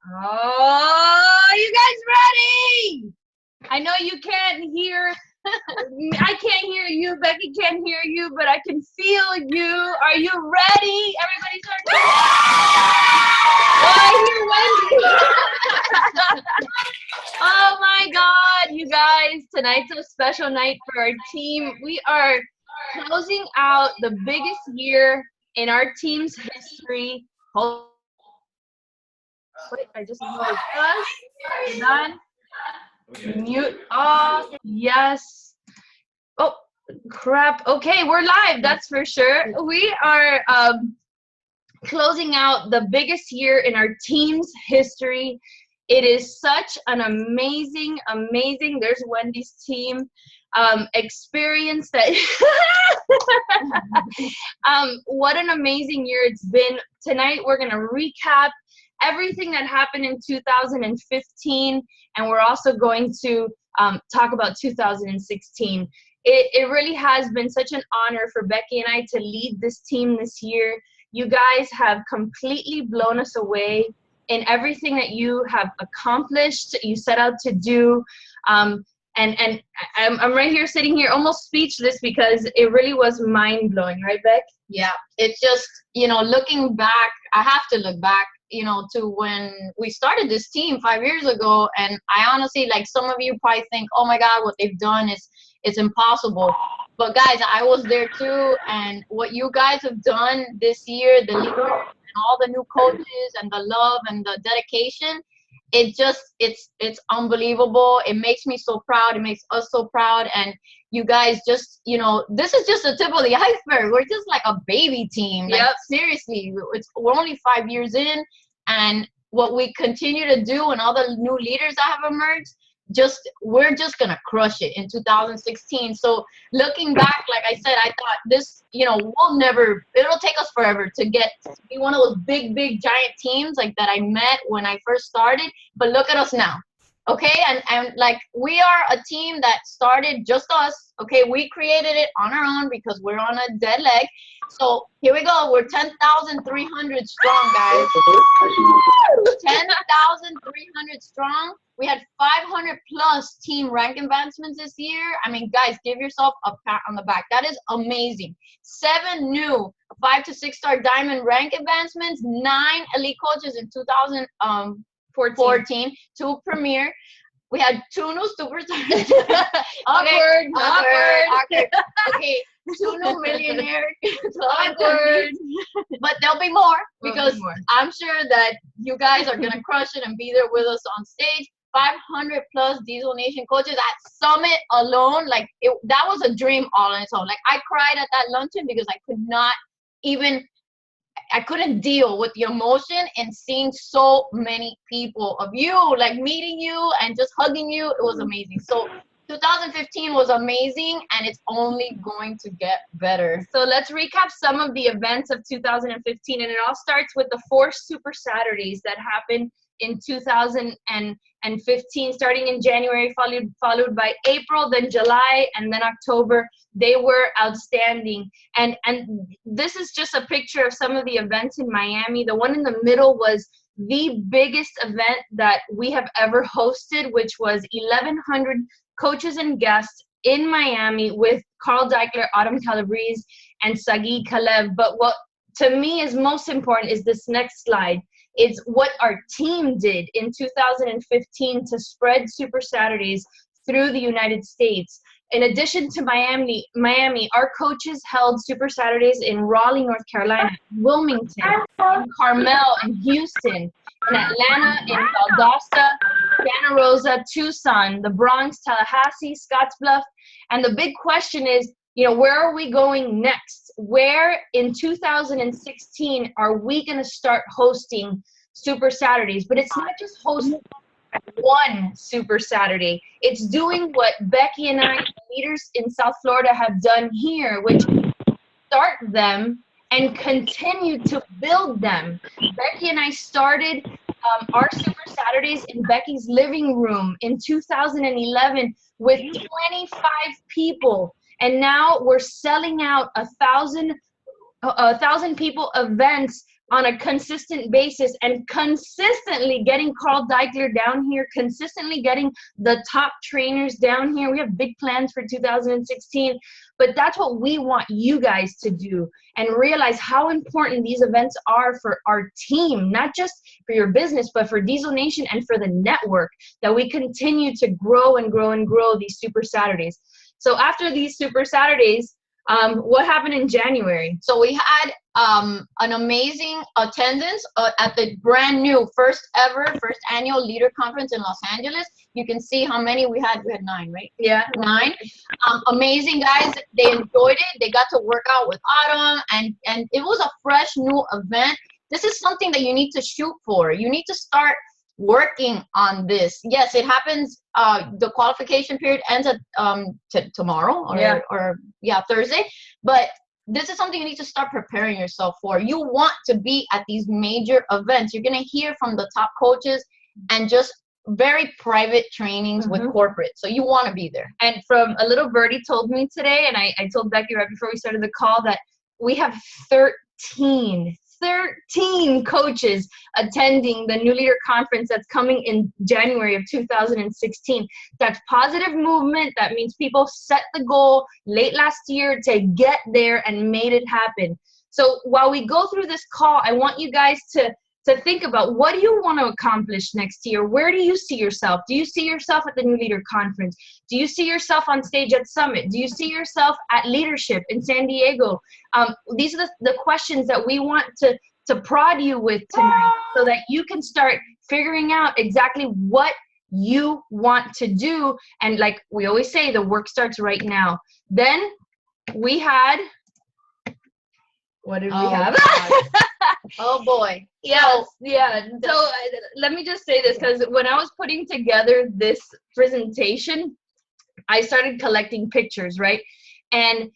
Oh, you guys ready? I know you can't hear. I can't hear you. Becky can't hear you, but I can feel you. Are you ready? Everybody start. Oh, I hear Wendy. Oh my God, you guys. Tonight's a special night for our team. We are closing out the biggest year in our team's history. Wait, I just noticed us. Done. Mute off. Yes. Oh, crap. Okay, we're live. That's for sure. We are closing out the biggest year in our team's history. It is such an amazing, there's Wendy's team, experience that, what an amazing year it's been. Tonight, we're going to recap everything that happened in 2015, and we're also going to talk about 2016. It really has been such an honor for Becky and I to lead this team this year. You guys have completely blown us away in everything that you have accomplished, you set out to do. And I'm right here sitting here almost speechless because it really was mind-blowing, right, Beck? Yeah, it's just, looking back, I have to look back, to when we started this team 5 years ago. And I honestly, like, some of you probably think, oh my God, what they've done it's impossible. But guys, I was there too. And what you guys have done this year, the leaders and all the new coaches and the love and the dedication, it's unbelievable. It makes me so proud. It makes us so proud. And you guys just, this is just the tip of the iceberg. We're just like a baby team. Like, seriously, we're only 5 years in, and what we continue to do and all the new leaders that have emerged, we're just gonna crush it in 2016. So looking back, like I said, I thought this, it'll take us forever to get to be one of those big giant teams like that I met when I first started. But look at us now. Okay, and like, we are a team that started just us. Okay, we created it on our own because we're on a dead leg. So here we go. We're 10,300 strong, guys. 10,300 strong. We had 500 plus team rank advancements this year. I mean, guys, give yourself a pat on the back. That is amazing. 7 new 5 to 6 star diamond rank advancements. 9 elite coaches in 2014. 2 premier. We had 2 new superstars. awkward. Okay, 2 new millionaires. Awkward. But there'll be more, because I'm sure that you guys are gonna crush it and be there with us on stage. 500 plus Diesel Nation coaches at Summit alone. Like, that was a dream all on its own. Like, I cried at that luncheon because I couldn't deal with the emotion and seeing so many people of you, like, meeting you and just hugging you. It was amazing. So 2015 was amazing, and it's only going to get better. So let's recap some of the events of 2015, and it all starts with the 4 Super Saturdays that happened in 2015, starting in January, followed by April, then July, and then October. They were outstanding. And this is just a picture of some of the events in Miami. The one in the middle was the biggest event that we have ever hosted, which was 1,100 coaches and guests in Miami with Carl Deichler, Autumn Calabrese, and Sagi Kalev. But what to me is most important is this next slide. It's what our team did in 2015 to spread Super Saturdays through the United States. In addition to Miami, our coaches held Super Saturdays in Raleigh, North Carolina, Wilmington, in Carmel, in Houston, in Atlanta, in Valdosta, Santa Rosa, Tucson, the Bronx, Tallahassee, Scottsbluff. And the big question is, where are we going next? Where in 2016 are we going to start hosting Super Saturdays? But it's not just hosting one Super Saturday. It's doing what Becky and I, leaders in South Florida, have done here, which start them and continue to build them. Becky and I started our Super Saturdays in Becky's living room in 2011 with 25 people. And now we're selling out 1,000 people events on a consistent basis and consistently getting Carl Deichler down here, consistently getting the top trainers down here. We have big plans for 2016, but that's what we want you guys to do and realize how important these events are for our team, not just for your business, but for Diesel Nation and for the network, that we continue to grow and grow and grow these Super Saturdays. So after these Super Saturdays, what happened in January? So we had an amazing attendance at the brand new first annual leader conference in Los Angeles. You can see how many we had. We had 9, right? Yeah. 9. Amazing guys. They enjoyed it. They got to work out with Autumn, and it was a fresh new event. This is something that you need to shoot for. You need to start working on this. Yes, it happens. The qualification period ends at tomorrow or Thursday. But this is something you need to start preparing yourself for. You want to be at these major events. You're going to hear from the top coaches and just very private trainings with corporate. So you want to be there. And from a little birdie told me today, and I told Becky right before we started the call, that we have 13 coaches attending the New Leader Conference that's coming in January of 2016. That's positive movement. That means people set the goal late last year to get there and made it happen. So while we go through this call, I want you guys to think about, what do you want to accomplish next year? Where do you see yourself? Do you see yourself at the New Leader Conference? Do you see yourself on stage at Summit? Do you see yourself at Leadership in San Diego? These are the questions that we want to prod you with tonight, so that you can start figuring out exactly what you want to do. And like we always say, the work starts right now. Then we had, what did we have? Oh boy. Yes, yeah. So let me just say this, because when I was putting together this presentation, I started collecting pictures, right? And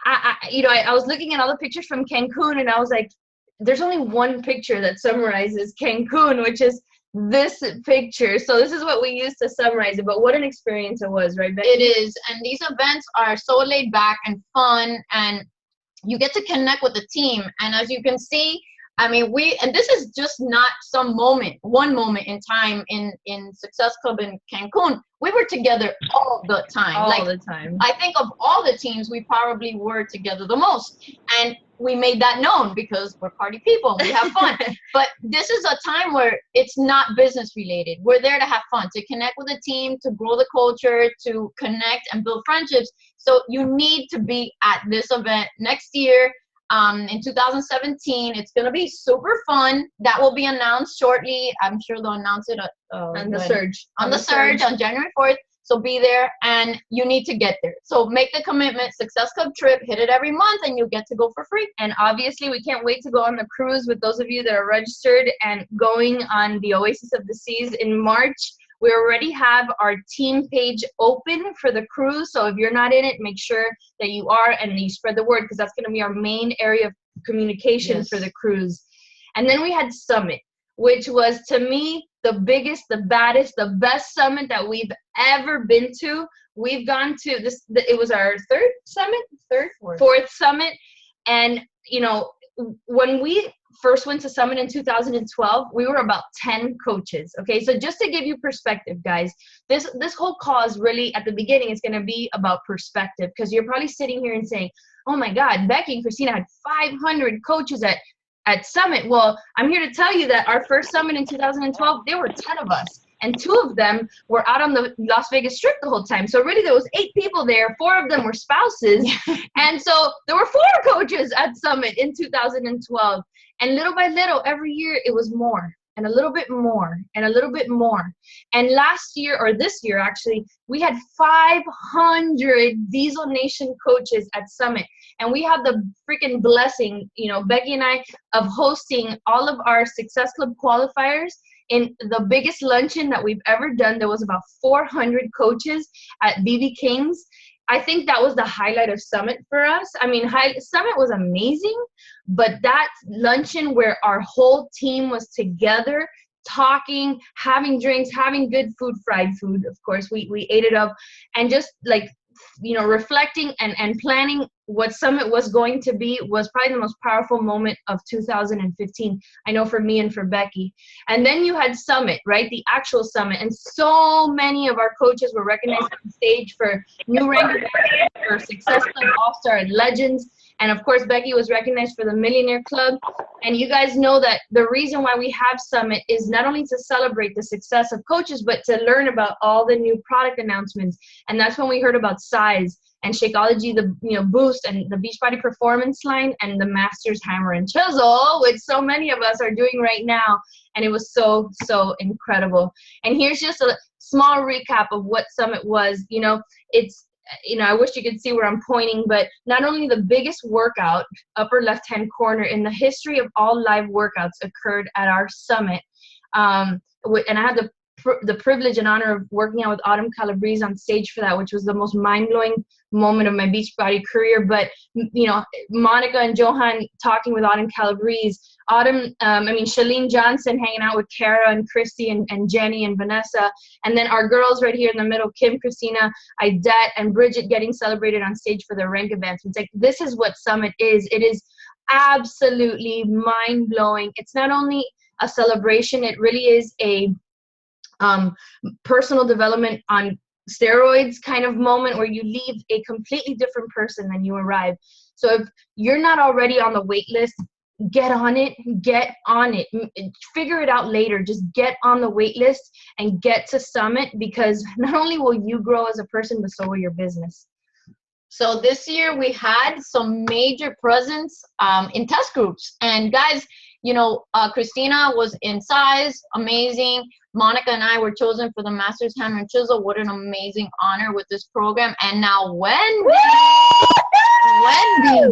I was looking at all the pictures from Cancun, and I was like, there's only one picture that summarizes Cancun, which is this picture. So this is what we used to summarize it. But what an experience it was, right, Becky? It is. And these events are so laid back and fun, and you get to connect with the team. And as you can see, I mean, and this is just not one moment in time in Success Club in Cancun. We were together all the time. All the time. I think of all the teams, we probably were together the most. And we made that known because we're party people and we have fun. But this is a time where it's not business related. We're there to have fun, to connect with the team, to grow the culture, to connect and build friendships. So you need to be at this event next year. In 2017, it's going to be super fun. That will be announced shortly. I'm sure they'll announce it on the Surge on January 4th. So be there, and you need to get there. So make the commitment. Success Club trip, hit it every month, and you get to go for free. And obviously, we can't wait to go on the cruise with those of you that are registered and going on the Oasis of the Seas in March. We already have our team page open for the cruise. So if you're not in it, make sure that you are and you spread the word, because that's going to be our main area of communication for the cruise. And then we had Summit, which was, to me, the biggest, the baddest, the best summit that we've ever been to. We've gone to this, it was our fourth summit. And, you know, when we first went to Summit in 2012, we were about 10 coaches. Okay, so just to give you perspective, guys, this whole cause really at the beginning is going to be about perspective, because you're probably sitting here and saying, oh my God, Becky and Christina had 500 coaches at Summit. Well, I'm here to tell you that our first Summit in 2012, there were 10 of us. And 2 of them were out on the Las Vegas Strip the whole time. So really there was 8 people there. 4 of them were spouses. And so there were 4 coaches at Summit in 2012. And little by little, every year it was more and a little bit more and a little bit more. And last year, or this year actually, we had 500 Diesel Nation coaches at Summit. And we had the freaking blessing, you know, Becky and I, of hosting all of our Success Club qualifiers in the biggest luncheon that we've ever done. There was about 400 coaches at BB King's. I think that was the highlight of Summit for us. I mean, Summit was amazing, but that luncheon where our whole team was together, talking, having drinks, having good food, fried food, of course, we ate it up, and just like reflecting and planning what Summit was going to be was probably the most powerful moment of 2015. I know for me and for Becky. And then you had Summit, right? The actual Summit. And so many of our coaches were recognized on stage for new rank, for Success Club, All-Star, and Legends. And of course, Becky was recognized for the Millionaire Club. And you guys know that the reason why we have Summit is not only to celebrate the success of coaches, but to learn about all the new product announcements. And that's when we heard about Size and Shakeology, the Boost, and the Beachbody Performance line, and the Masters Hammer and Chisel, which so many of us are doing right now. And it was so, so incredible. And here's just a small recap of what Summit was. I wish you could see where I'm pointing, but not only the biggest workout, upper left-hand corner, in the history of all live workouts occurred at our Summit. And I had the privilege and honor of working out with Autumn Calabrese on stage for that, which was the most mind-blowing moment of my Beachbody career. But, Monica and Johan talking with Autumn Calabrese, Shalene Johnson hanging out with Kara and Christy and Jenny and Vanessa. And then our girls right here in the middle, Kim, Christina, Idette, and Bridget getting celebrated on stage for their rank advancements. Like, this is what Summit is. It is absolutely mind-blowing. It's not only a celebration, it really is a personal development on steroids kind of moment where you leave a completely different person than you arrive. So if you're not already on the wait list, get on it. Figure it out later. Just get on the wait list and get to Summit, because not only will you grow as a person, but so will your business. So this year we had some major presence in test groups. And guys, Christina was in Size, amazing. Monica and I were chosen for the Masters Hammer and Chisel. What an amazing honor with this program. And now Wendy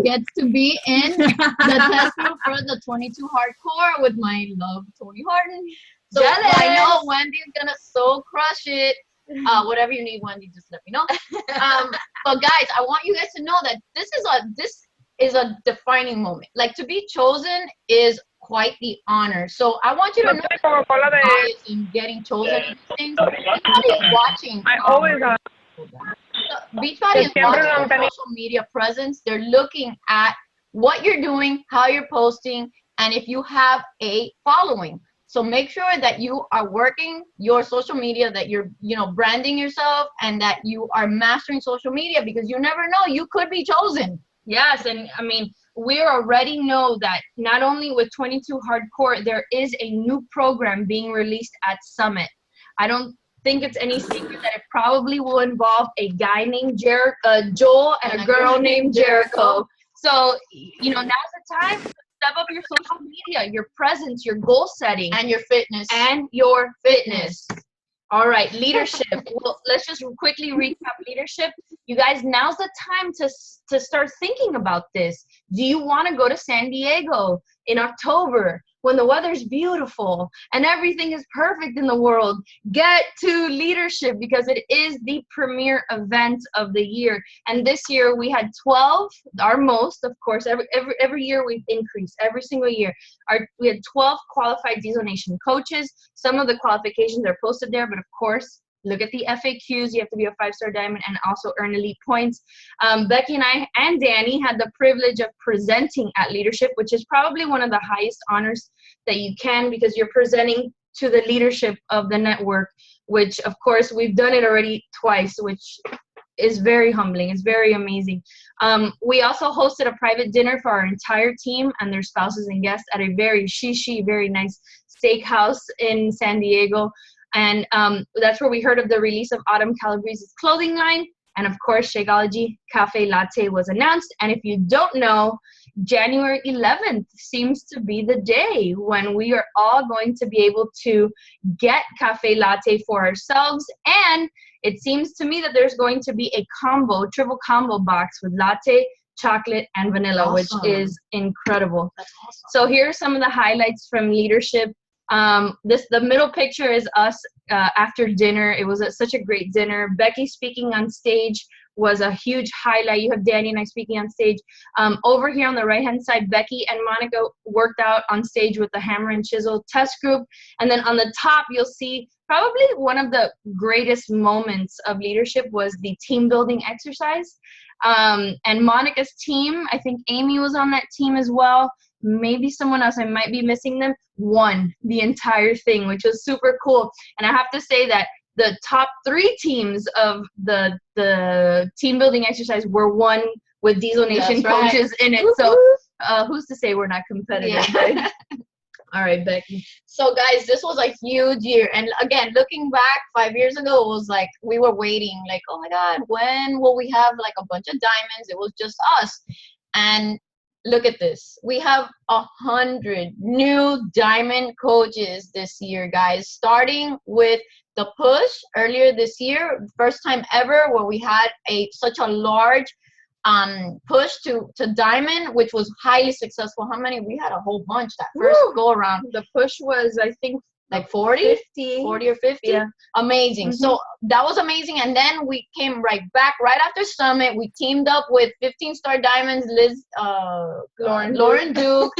gets to be in the test group for the 22 Hardcore with my love, Tony Harden. So I know Wendy's gonna so crush it. Whatever you need, Wendy, just let me know. But guys, I want you guys to know that this is a defining moment. Like, to be chosen is quite the honor. So I want you to know that in getting chosen in these things. Beachbody is watching. Beachbody is watching your social media presence. They're looking at what you're doing, how you're posting, and if you have a following. So make sure that you are working your social media, that you're, branding yourself, and that you are mastering social media, because you never know, you could be chosen. Yes, and we already know that not only with 22 Hardcore, there is a new program being released at Summit. I don't think it's any secret that it probably will involve a guy named Joel and a girl named Jericho. So, now's the time to step up your social media, your presence, your goal setting. And your fitness. All right, leadership. Well, let's just quickly recap leadership. You guys, now's the time to start thinking about this. Do you want to go to San Diego in October when the weather's beautiful and everything is perfect in the world? Get to leadership, because it is the premier event of the year. And this year we had 12, our most, of course. Every year we've increased, every single year. We had 12 qualified Diesel Nation coaches. Some of the qualifications are posted there, but of course, look at the FAQs. You have to be a 5-star diamond and also earn elite points. Becky and I and Danny had the privilege of presenting at leadership, which is probably one of the highest honors that you can, because you're presenting to the leadership of the network, which of course we've done it already twice, which is very humbling. It's very amazing. We also hosted a private dinner for our entire team and their spouses and guests at a very very nice steakhouse in San Diego. And that's where we heard of the release of Autumn Calabrese's clothing line. And of course, Shakeology Cafe Latte was announced. And if you don't know, January 11th seems to be the day when we are all going to be able to get Cafe Latte for ourselves. And it seems to me that there's going to be a triple combo box with latte, chocolate, and vanilla, awesome. Which is incredible. That's awesome. So here are some of the highlights from leadership. The middle picture is us after dinner. It was such a great dinner. Becky speaking on stage was a huge highlight. You have Danny and I speaking on stage. Over here on the right-hand side, Becky and Monica worked out on stage with the hammer and chisel test group. And then on the top, you'll see probably one of the greatest moments of leadership was the team building exercise. And Monica's team, I think Amy was on that team as well. Maybe someone else, I might be missing them, won the entire thing, which was super cool. And I have to say that the top 3 teams of the team building exercise were won with Diesel Nation coaches in it. So who's to say we're not competitive? Yeah. Right? All right, Becky. So guys, this was a huge year. And again, looking back 5 years ago, it was like we were waiting, like, oh my God, when will we have like a bunch of diamonds? It was just us. And look at this. We have 100 new diamond coaches this year, guys, starting with the push earlier this year, first time ever where we had such a large push to diamond, which was highly successful. How many? We had a whole bunch that first go around. The push was, I think, like 40 or 50. Yeah. Amazing. Mm-hmm. So that was amazing. And then we came right back right after Summit. We teamed up with 15-star diamonds, Lauren Duke,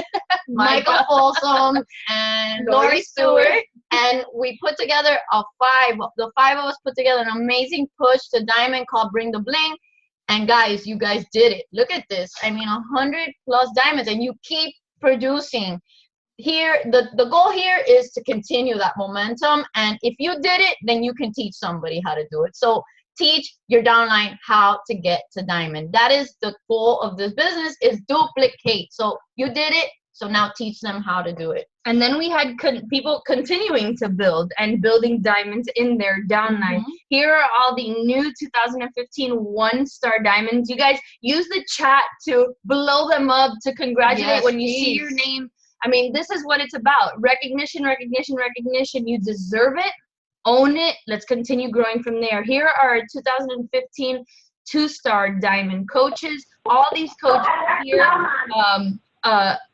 Michael Folsom, and Lori Stewart. And we put together the 5 of us put together an amazing push to diamond called Bring the Bling. And guys, you guys did it. Look at this. I mean, 100 plus diamonds, and you keep producing. Here, the goal here is to continue that momentum. And if you did it, then you can teach somebody how to do it. So teach your downline how to get to diamond. That is the goal of this business, is duplicate. So you did it. So now teach them how to do it. And then we had people continuing to build and building diamonds in their downline. Mm-hmm. Here are all the new 2015 1-star diamonds. You guys use the chat to blow them up, to congratulate when you see your name. I mean, this is what it's about. Recognition, recognition, recognition. You deserve it. Own it. Let's continue growing from there. Here are our 2015 2-star diamond coaches. All these coaches here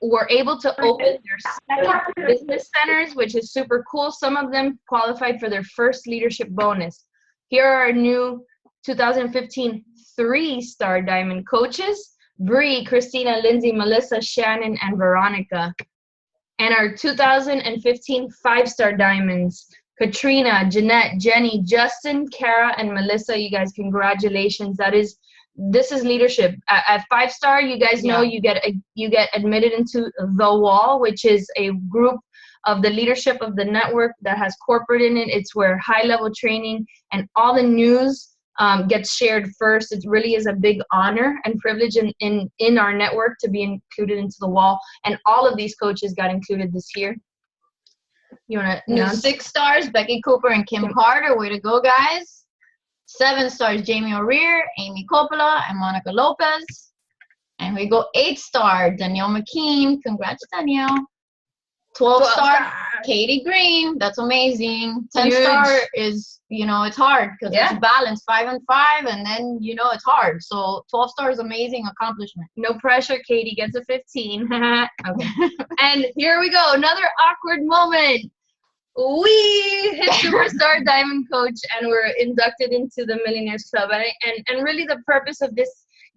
were able to open their second business centers, which is super cool. Some of them qualified for their first leadership bonus. Here are our new 2015 3-star diamond coaches: Bree, Christina, Lindsay, Melissa, Shannon, and Veronica. And our 2015 5-star diamonds: Katrina, Jeanette, Jenny, Justin, Kara, and Melissa. You guys, congratulations. This is leadership. At 5-star, you guys know you get admitted into The Wall, which is a group of the leadership of the network that has corporate in it. It's where high-level training and all the news gets shared first. It really is a big honor and privilege in our network to be included into The Wall. And all of these coaches got included this year. You want to announce? 6 stars, Becky Cooper and Kim Carter. Way to go, guys. 7 stars, Jamie O'Rear, Amy Coppola, and Monica Lopez. And we go 8-star, Danielle McKean. Congrats, Danielle. 12-star, Katie Green. That's amazing. 10-star is, it's hard because it's balanced 5 and 5, and then, it's hard. So 12-star is amazing accomplishment. No pressure. Katie gets a 15. Okay. And here we go. Another awkward moment. We hit Superstar Diamond Coach and we're inducted into the Millionaires Club. And really the purpose of this,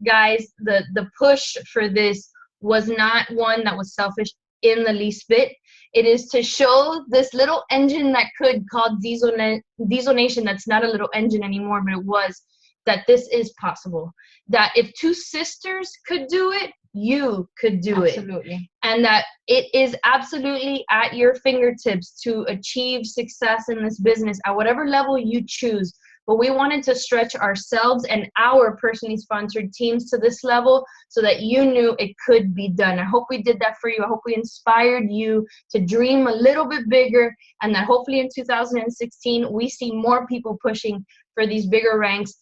guys, the push for this was not one that was selfish in the least bit. It is to show this little engine that could, called Diesel Nation, that's not a little engine anymore, but it was, that this is possible. That if 2 sisters could do it, you could do it. Absolutely. And that it is absolutely at your fingertips to achieve success in this business at whatever level you choose. But we wanted to stretch ourselves and our personally sponsored teams to this level so that you knew it could be done. I hope we did that for you. I hope we inspired you to dream a little bit bigger, and that hopefully in 2016 we see more people pushing for these bigger ranks,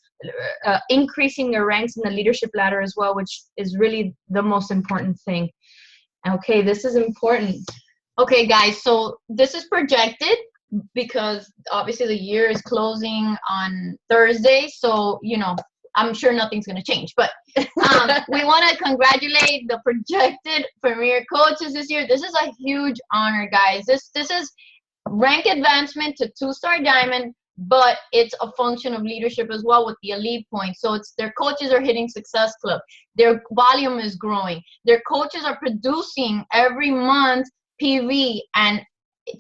increasing their ranks in the leadership ladder as well, which is really the most important thing. Okay, this is important. Okay, guys, so this is projected because obviously the year is closing on Thursday, so I'm sure nothing's going to change, but we want to congratulate the projected premier coaches this year. This is a huge honor, guys. This is rank advancement to 2-star diamond, but it's a function of leadership as well with the elite points. So it's their coaches are hitting Success Club, their volume is growing, their coaches are producing every month PV, and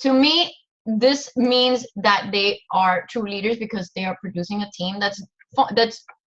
to me this means that they are true leaders because they are producing a team that's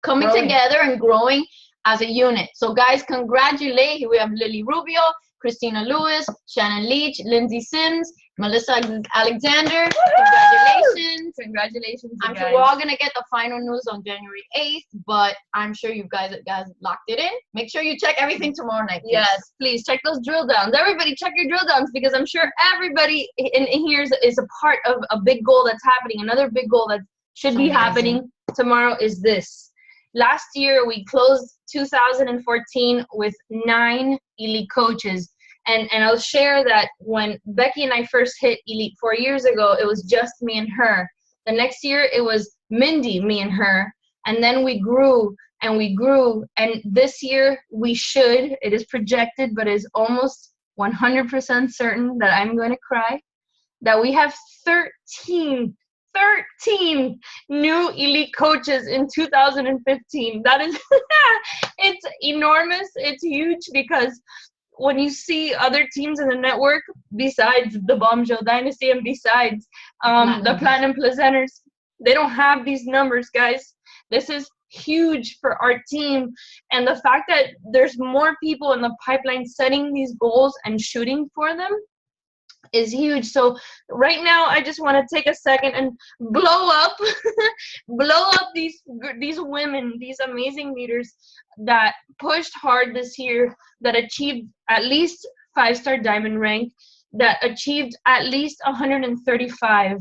coming together and growing as a unit. So guys, congratulate. We have Lily Rubio, Christina Lewis, Shannon Leach, Lindsay Sims, Melissa Alexander. Congratulations. Congratulations, I'm guys. sure we're all going to get the final news on January 8th, but I'm sure you guys locked it in. Make sure you check everything tomorrow night. Please. Yes, please check those drill downs. Everybody check your drill downs, because I'm sure everybody in here is a part of a big goal that's happening. Another big goal that should be happening tomorrow is this. Last year, we closed 2014 with 9 elite coaches. And I'll share that when Becky and I first hit elite 4 years ago, it was just me and her. The next year, it was Mindy, me and her. And then we grew and we grew. And this year, it is projected, but is almost 100% certain that I'm going to cry, that we have 13 new elite coaches in 2015. That is, it's enormous. It's huge, because when you see other teams in the network, besides the Bombshell Dynasty and besides the Platinum Presenters, they don't have these numbers, guys. This is huge for our team. And the fact that there's more people in the pipeline setting these goals and shooting for them is huge. So right now, I just want to take a second and blow up these women, these amazing leaders that pushed hard this year, that achieved at least 5-star diamond rank, that achieved at least 135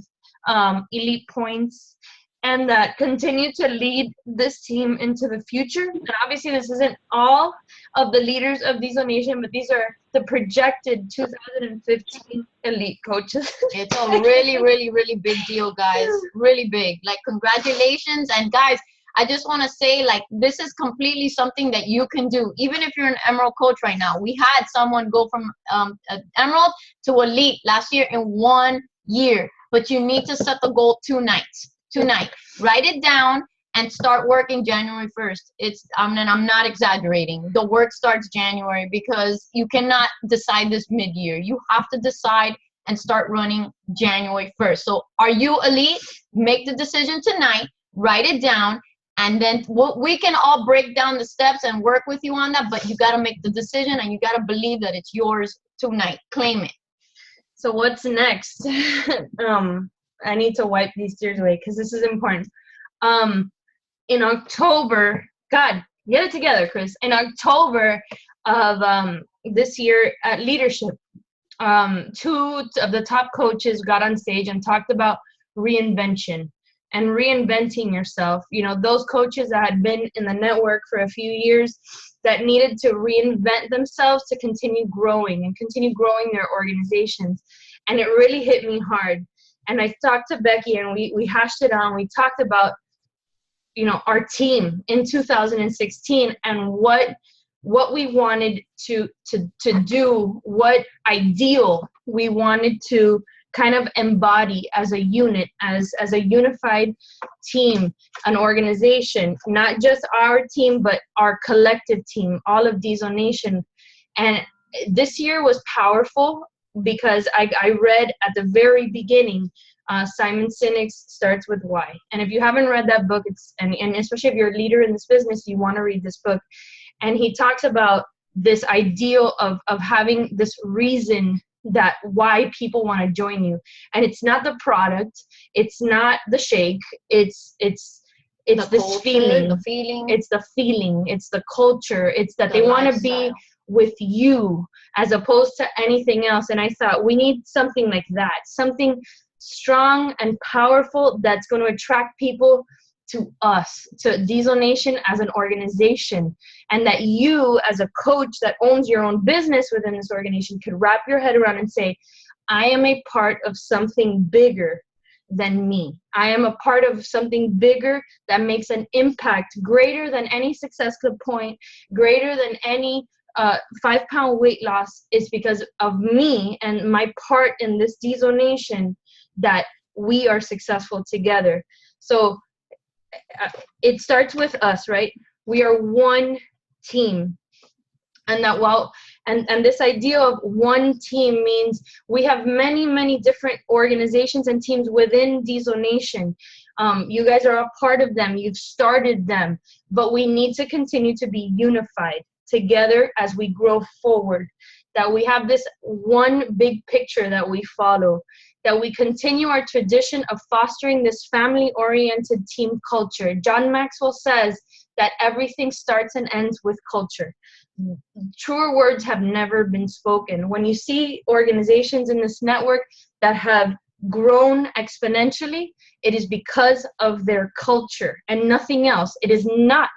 elite points, and that continue to lead this team into the future. And obviously, this isn't all of the leaders of Diesel Nation, but these are the projected 2015 elite coaches. It's a really, really, really big deal, guys. Really big. Like, congratulations. And guys, I just want to say, like, this is completely something that you can do. Even if you're an Emerald coach right now. We had someone go from Emerald to Elite last year in 1 year. But you need to set the goal tonight. Write it down and start working January 1st. I'm not exaggerating. The work starts January, because you cannot decide this mid-year. You have to decide and start running January 1st. So are you elite? Make the decision tonight, write it down, and then we can all break down the steps and work with you on that, but you got to make the decision and you got to believe that it's yours tonight. Claim it. So what's next? I need to wipe these tears away, because this is important. In October, God, get it together, Chris. In October of this year at Leadership, 2 of the top coaches got on stage and talked about reinvention and reinventing yourself. You know, those coaches that had been in the network for a few years that needed to reinvent themselves to continue growing their organizations. And it really hit me hard. And I talked to Becky, and we hashed it out. We talked about, you know, our team in 2016 and what we wanted to do, what ideal we wanted to kind of embody as a unit, as a unified team, an organization, not just our team, but our collective team, all of Diesel Nation. And this year was powerful, because I read at the very beginning, Simon Sinek's Starts With Why. And if you haven't read that book, and especially if you're a leader in this business, you want to read this book. And he talks about this ideal of having this reason that why people want to join you. And it's not the product, it's not the shake, it's this culture, feeling. The feeling. It's the feeling, it's the culture, it's that they want to be with you as opposed to anything else. And I thought we need something like that, something strong and powerful that's going to attract people to us, to Diesel Nation as an organization, and that you as a coach that owns your own business within this organization could wrap your head around and say, I am a part of something bigger than me. I am a part of something bigger that makes an impact greater than any Success Club point, greater than any 5-pound weight loss. Is because of me and my part in this Diesel Nation that we are successful together. So it starts with us, right? We are one team. And that and this idea of one team means we have many different organizations and teams within Diesel Nation. You guys are a part of them, you've started them, but we need to continue to be unified together as we grow forward, that we have this one big picture that we follow, that we continue our tradition of fostering this family-oriented team culture. John Maxwell says that everything starts and ends with culture. Truer words have never been spoken. When you see organizations in this network that have grown exponentially, it is because of their culture and nothing else. It is not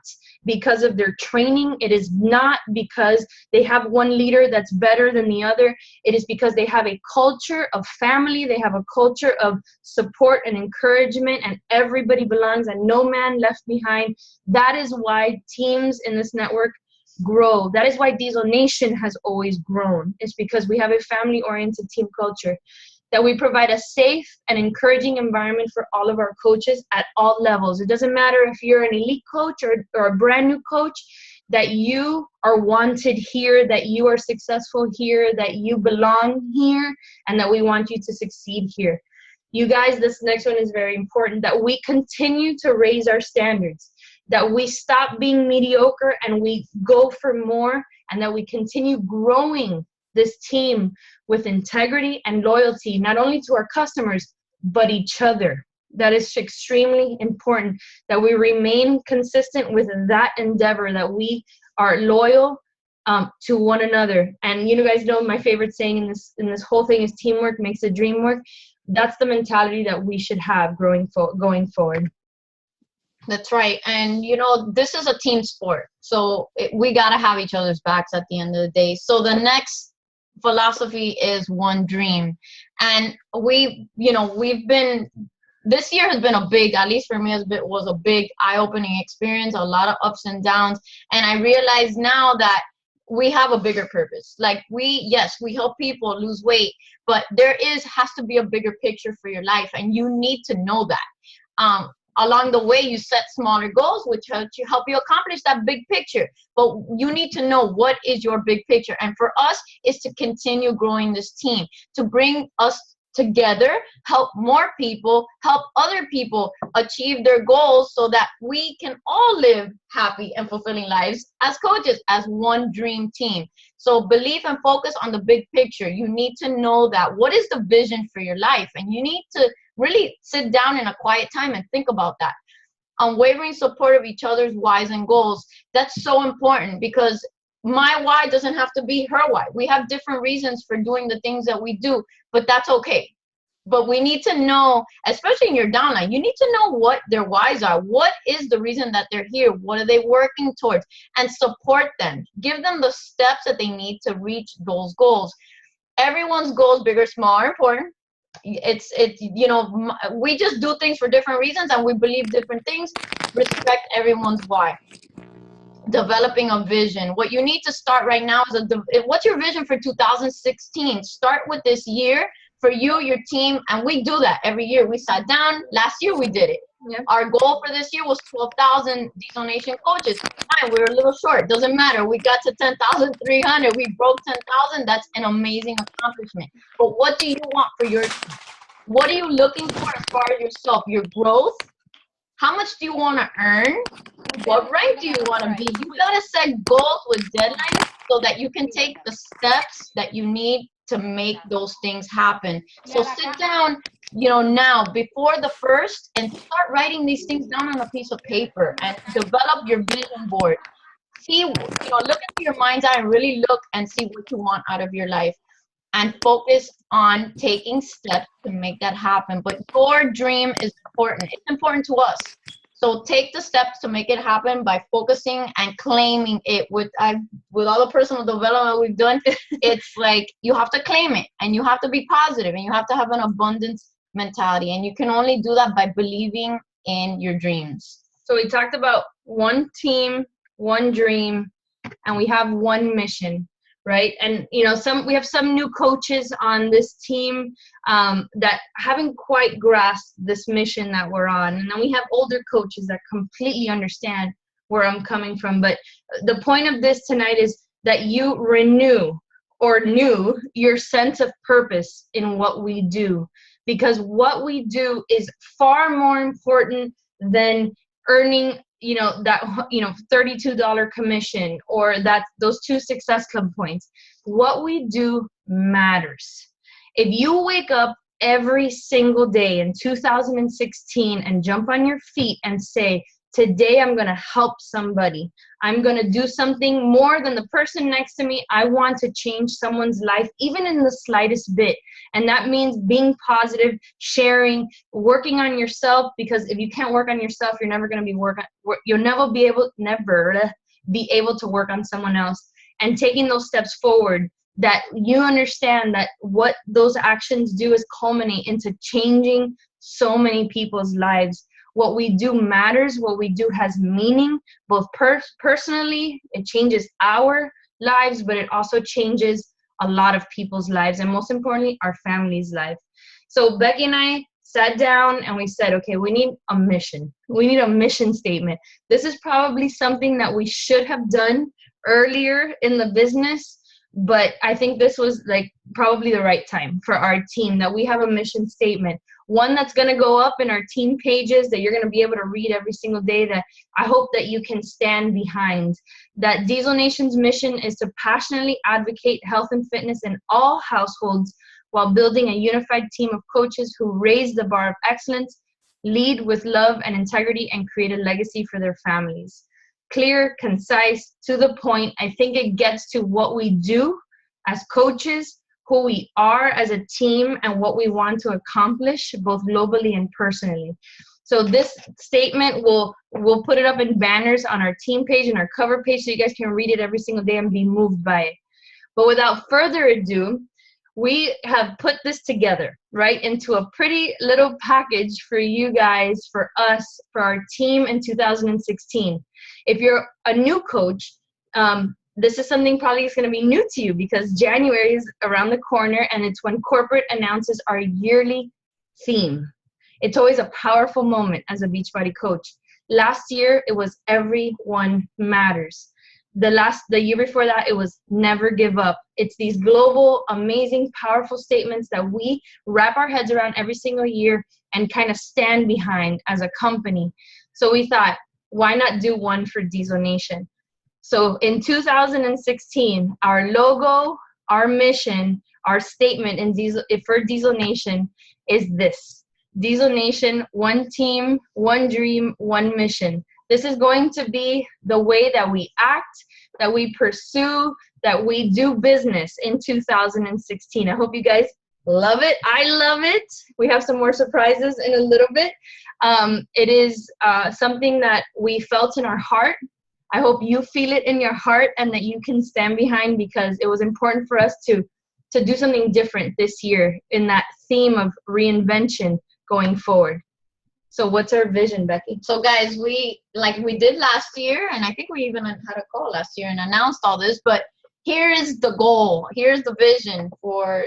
because of their training. It is not because they have one leader that's better than the other. It is because they have a culture of family. They have a culture of support and encouragement, and everybody belongs and no man left behind. That is why teams in this network grow. That is why Diesel Nation has always grown. It's because we have a family-oriented team culture, that we provide a safe and encouraging environment for all of our coaches at all levels. It doesn't matter if you're an elite coach or a brand new coach, that you are wanted here, that you are successful here, that you belong here, and that we want you to succeed here. You guys, this next one is very important, that we continue to raise our standards, that we stop being mediocre and we go for more, and that we continue growing this team with integrity and loyalty, not only to our customers, but each other. That is extremely important, that we remain consistent with that endeavor, that we are loyal to one another. And you guys know my favorite saying in this whole thing is teamwork makes the dream work. That's the mentality that we should have going forward. That's right. And, this is a team sport. So we got to have each other's backs at the end of the day. So the next philosophy is one dream. And this year has been a big, at least for me, was a big eye-opening experience, a lot of ups and downs. And I realize now that we have a bigger purpose. Like we help people lose weight, but has to be a bigger picture for your life. And you need to know that. Along the way, you set smaller goals, which help you accomplish that big picture. But you need to know what is your big picture. And for us, is to continue growing this team, to bring us together, help more people, help other people achieve their goals, so that we can all live happy and fulfilling lives as coaches, as one dream team. So believe and focus on the big picture. You need to know that what is the vision for your life, and you need to really sit down in a quiet time and think about that. Unwavering support of each other's whys and goals. That's so important, because my why doesn't have to be her why. We have different reasons for doing the things that we do, but that's okay. But we need to know, especially in your downline, you need to know what their whys are. What is the reason that they're here? What are they working towards? And support them. Give them the steps that they need to reach those goals. Everyone's goals, big or small, are important. We just do things for different reasons, and we believe different things. Respect everyone's why. Developing a vision. What you need to start right now is what's your vision for 2016? Start with this year for you, your team, and we do that every year. We sat down. Last year we did it. Yep. Our goal for this year was 12,000 Diesel Nation coaches. Fine, we were a little short. Doesn't matter. We got to 10,300. We broke 10,000. That's an amazing accomplishment. But what do you want for your team? What are you looking for as far as yourself? Your growth? How much do you want to earn? What rank do you want to be? You got to set goals with deadlines so that you can take the steps that you need to make those things happen. So sit down, now before the first, and start writing these things down on a piece of paper and develop your vision board. See, look into your mind's eye and really look and see what you want out of your life, and focus on taking steps to make that happen. But your dream is important. It's important to us. So take the steps to make it happen by focusing and claiming it. With all the personal development we've done, it's like you have to claim it, and you have to be positive, and you have to have an abundance mentality. And you can only do that by believing in your dreams. So we talked about one team, one dream, and we have one mission, right? And we have some new coaches on this team that haven't quite grasped this mission that we're on, and then we have older coaches that completely understand where I'm coming from. But the point of this tonight is that you renew or new your sense of purpose in what we do, because what we do is far more important than earning that $32 commission or those 2 Success Club points. What we do matters. If you wake up every single day in 2016 and jump on your feet and say, today I'm going to help somebody, I'm going to do something more than the person next to me, I want to change someone's life, even in the slightest bit. And that means being positive, sharing, working on yourself, because if you can't work on yourself, you're never going to you'll never be able to work on someone else. And taking those steps forward, that you understand that what those actions do is culminate into changing so many people's lives. What we do matters. What we do has meaning, both personally, it changes our lives, but it also changes a lot of people's lives, and most importantly, our family's life. So Becky and I sat down and we said, okay, we need a mission. We need a mission statement. This is probably something that we should have done earlier in the business, but I think this was like probably the right time for our team, that we have a mission statement, one that's going to go up in our team pages that you're going to be able to read every single day, that I hope that you can stand behind. That Diesel Nation's mission is to passionately advocate health and fitness in all households while building a unified team of coaches who raise the bar of excellence, lead with love and integrity, and create a legacy for their families. Clear, concise, to the point. I think it gets to what we do as coaches, who we are as a team, and what we want to accomplish both globally and personally. So this statement, we'll put it up in banners on our team page and our cover page so you guys can read it every single day and be moved by it. But without further ado, we have put this together, right, into a pretty little package for you guys, for us, for our team in 2016. If you're a new coach, this is something probably is going to be new to you, because January is around the corner, and it's when corporate announces our yearly theme. It's always a powerful moment as a Beachbody coach. Last year, it was everyone matters. The year before that, it was never give up. It's these global, amazing, powerful statements that we wrap our heads around every single year and kind of stand behind as a company. So we thought, why not do one for Diesel Nation? So in 2016, our logo, our mission, our statement for Diesel Nation is this: Diesel Nation, one team, one dream, one mission. This is going to be the way that we act, that we pursue, that we do business in 2016. I hope you guys love it. I love it. We have some more surprises in a little bit. It is something that we felt in our heart. I hope you feel it in your heart and that you can stand behind, because it was important for us to do something different this year in that theme of reinvention going forward. So what's our vision, Becky? So guys, we did last year, and I think we even had a call last year and announced all this, but here is the goal. Here's the vision for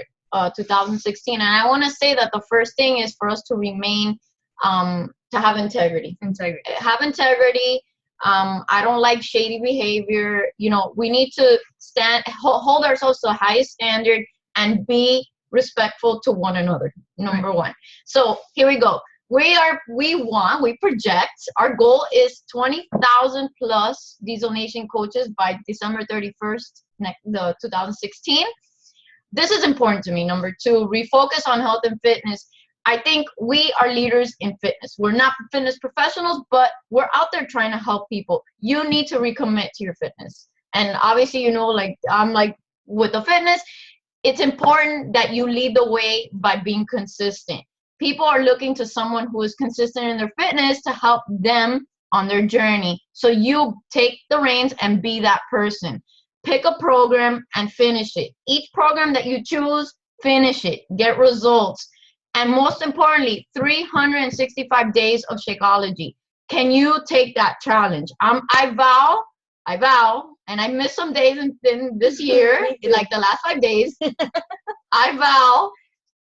2016. And I want to say that the first thing is for us to remain, to have integrity. Have integrity. I don't like shady behavior. We need to hold ourselves to the highest standard and be respectful to one another, number one. So here we go. We project, our goal is 20,000 plus Diesel Nation coaches by December 31st, 2016. This is important to me. Number two, refocus on health and fitness. I think we are leaders in fitness. We're not fitness professionals, but we're out there trying to help people. You need to recommit to your fitness. And obviously, I'm with the fitness, it's important that you lead the way by being consistent. People are looking to someone who is consistent in their fitness to help them on their journey. So you take the reins and be that person. Pick a program and finish it. Each program that you choose, finish it. Get results. And most importantly, 365 days of Shakeology. Can you take that challenge? I vow and I missed some days in this year, like the last 5 days, I vow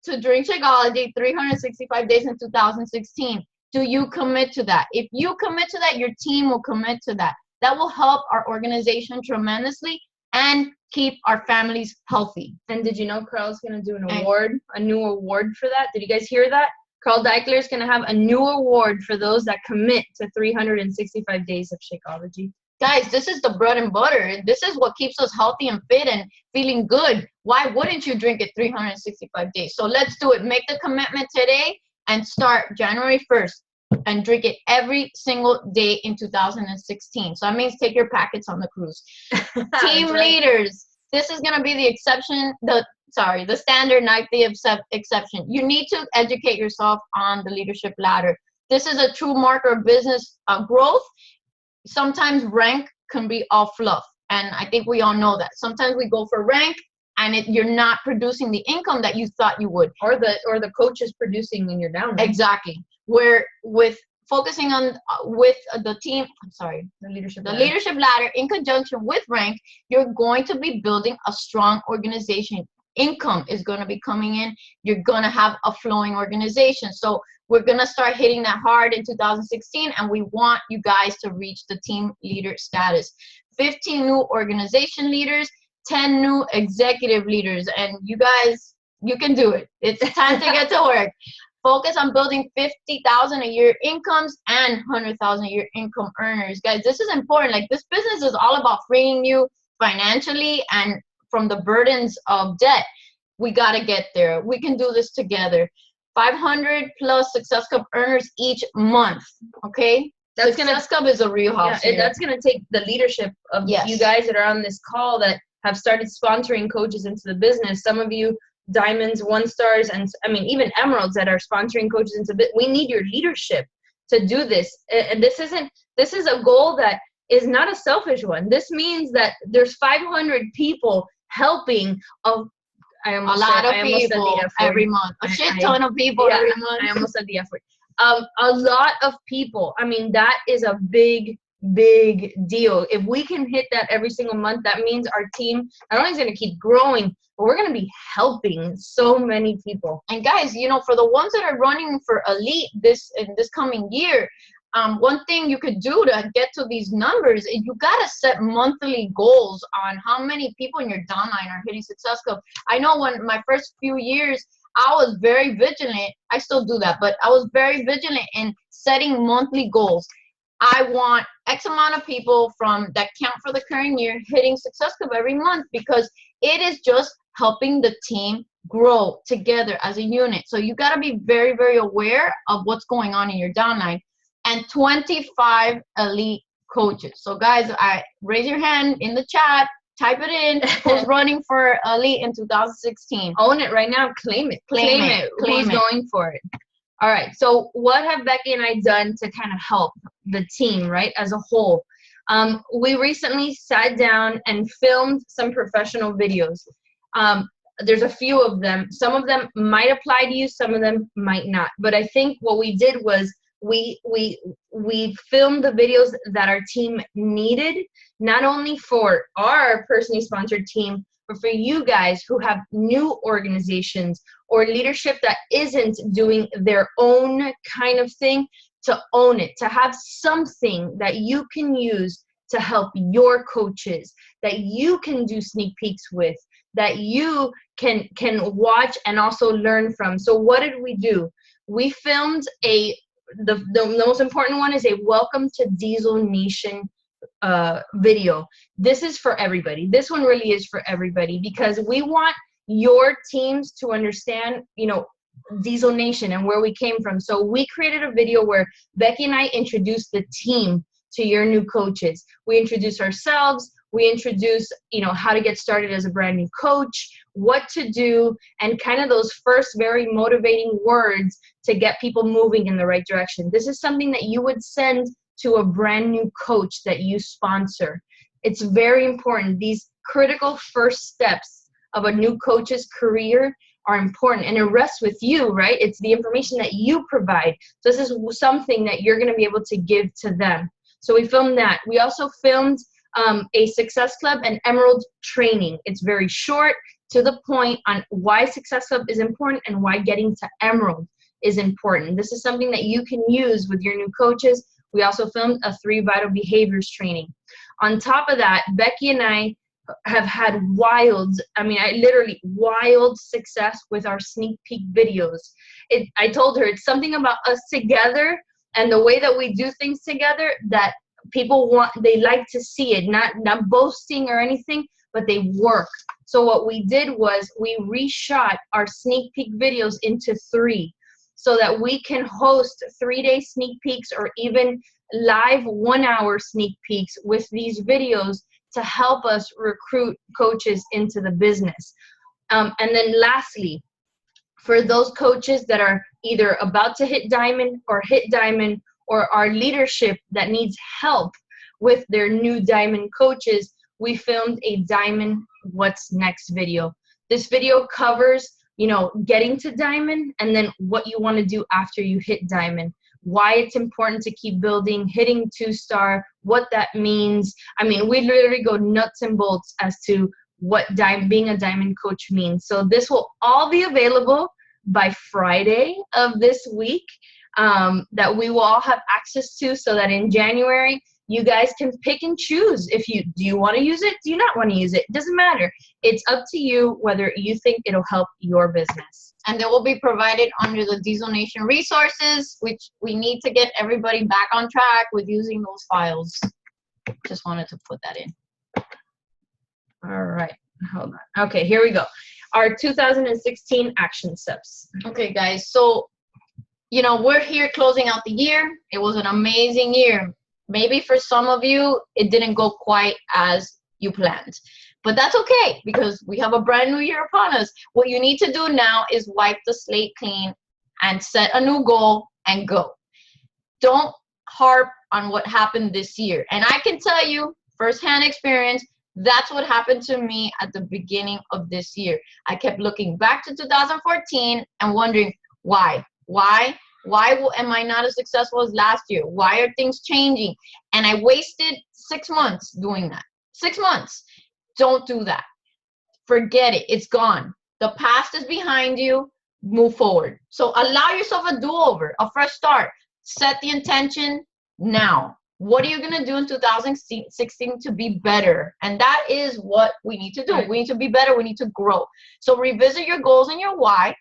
to drink Shakeology 365 days in 2016. Do you commit to that? If you commit to that, your team will commit to that. That will help our organization tremendously and keep our families healthy. And did you know Carl's going to do an award, a new award for that? Did you guys hear that? Carl Deichler is going to have a new award for those that commit to 365 days of Shakeology. Guys, this is the bread and butter. This is what keeps us healthy and fit and feeling good. Why wouldn't you drink it 365 days? So let's do it. Make the commitment today and start January 1st and drink it every single day in 2016. So that means take your packets on the cruise. Team leaders, this is going to be the exception, the standard, not the exception. You need to educate yourself on the leadership ladder. This is a true marker of business growth. Sometimes rank can be all fluff, and I think we all know that. Sometimes we go for rank and you're not producing the income that you thought you would, or the coach is producing when you're down there. Exactly. Where with focusing on with the team, the leadership ladder in conjunction with rank, you're going to be building a strong organization. Income is going to be coming in. You're going to have a flowing organization. So we're going to start hitting that hard in 2016, and we want you guys to reach the team leader status. 15 new organization leaders, 10 new executive leaders, and you guys, you can do it. It's time to get to work. Focus on building 50,000 a year incomes and 100,000 a year income earners. Guys, this is important. Like, this business is all about freeing you financially and from the burdens of debt. We got to get there. We can do this together. 500 plus Success Cup earners each month. Okay? Success Cup is a real house. Yeah, that's going to take the leadership of you guys that are on this call that have started sponsoring coaches into the business. Some of you diamonds, 1-stars, and I mean even emeralds that are sponsoring coaches into business. We need your leadership to do this. And this is a goal that is not a selfish one. This means that there's 500 people helping a lot of people every month. A shit ton of people every month. I almost said the F word. A lot of people. I mean, that is a big deal. If we can hit that every single month, that means our team not only is going to keep growing, but we're going to be helping so many people. And guys, you know, for the ones that are running for elite this coming year, one thing you could do to get to these numbers is you got to set monthly goals on how many people in your downline are hitting Success Cup. I know when my first few years, I was very vigilant. I still do that, but I was very vigilant in setting monthly goals. I want X amount of people from that count for the current year hitting Success Cup every month, because it is just helping the team grow together as a unit. So you got to be very, very aware of what's going on in your downline. And 25 elite coaches. So guys, raise your hand in the chat, type it in. Who's running for elite in 2016? Own it right now. Claim it. Who's going for it? All right. So what have Becky and I done to kind of help the team, right, as a whole? We recently sat down and filmed some professional videos. There's a few of them. Some of them might apply to you. Some of them might not. But I think what we did was we filmed the videos that our team needed, not only for our personally sponsored team, but for you guys who have new organizations or leadership that isn't doing their own kind of thing, to own it, to have something that you can use to help your coaches, that you can do sneak peeks with, that you can watch and also learn from. So what did we do? We filmed the most important one is a Welcome to Diesel Nation video. This is for everybody. This one really is for everybody, because we want your teams to understand, you know, Diesel Nation and where we came from. So we created a video where Becky and I introduced the team to your new coaches. We introduce ourselves. We introduce, you know, how to get started as a brand new coach, what to do, and kind of those first very motivating words to get people moving in the right direction. This is something that you would send to a brand new coach that you sponsor. It's very important. These critical first steps of a new coach's career are important, and it rests with you, right? It's the information that you provide. So this is something that you're going to be able to give to them. So we filmed that. We also filmed a Success Club and Emerald training. It's very short, to the point, on why Success Club is important and why getting to Emerald is important. This is something that you can use with your new coaches. We also filmed a 3 vital behaviors training. On top of that, Becky and I have had wild success with our sneak peek videos. I told her it's something about us together and the way that we do things together that they like to see it, not boasting or anything, but they work. So what we did was we reshot our sneak peek videos into 3 so that we can host 3-day sneak peeks or even live 1-hour sneak peeks with these videos to help us recruit coaches into the business. And then lastly, for those coaches that are either about to hit diamond or our leadership that needs help with their new diamond coaches, we filmed a Diamond What's Next video. This video covers, getting to diamond and then what you want to do after you hit diamond, why it's important to keep building, hitting 2-star, what that means. I mean, we literally go nuts and bolts as to what being a diamond coach means. So this will all be available by Friday of this week, that we will all have access to, so that in January, you guys can pick and choose. Do you want to use it? Do you not want to use it? It doesn't matter. It's up to you whether you think it'll help your business. And they will be provided under the Diesel Nation resources, which we need to get everybody back on track with using those files. Just wanted to put that in. All right, hold on. Okay, here we go. Our 2016 action steps. Okay, guys. So, we're here closing out the year. It was an amazing year. Maybe for some of you, it didn't go quite as you planned. But that's okay, because we have a brand new year upon us. What you need to do now is wipe the slate clean and set a new goal and go. Don't harp on what happened this year. And I can tell you, firsthand experience, that's what happened to me at the beginning of this year. I kept looking back to 2014 and wondering, why? Why am I not as successful as last year? Why are things changing? And I wasted 6 months doing that. 6 months. Don't do that. Forget it. It's gone. The past is behind you. Move forward. So allow yourself a do-over, a fresh start. Set the intention now. What are you going to do in 2016 to be better? And that is what we need to do. Right. We need to be better. We need to grow. So revisit your goals and your why.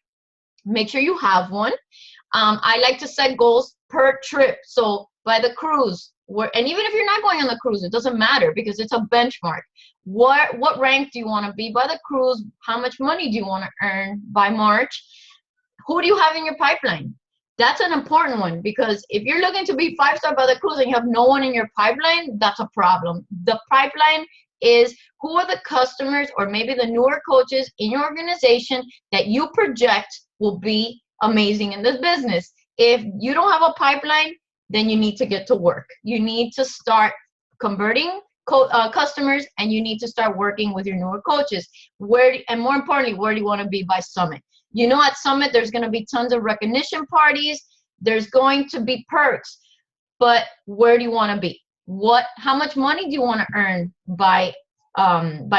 Make sure you have one. I like to set goals per trip. So by the cruise, and even if you're not going on the cruise, it doesn't matter because it's a benchmark. What rank do you want to be by the cruise? How much money do you want to earn by March? Who do you have in your pipeline? That's an important one, because if you're looking to be 5-star by the cruise and you have no one in your pipeline, that's a problem. The pipeline is who are the customers or maybe the newer coaches in your organization that you project will be amazing in this business. If you don't have a pipeline, then you need to get to work. You need to start converting customers, and you need to start working with your newer coaches. And more importantly, where do you want to be by Summit? At Summit, there's going to be tons of recognition parties. There's going to be perks. But where do you want to be? How much money do you want to earn by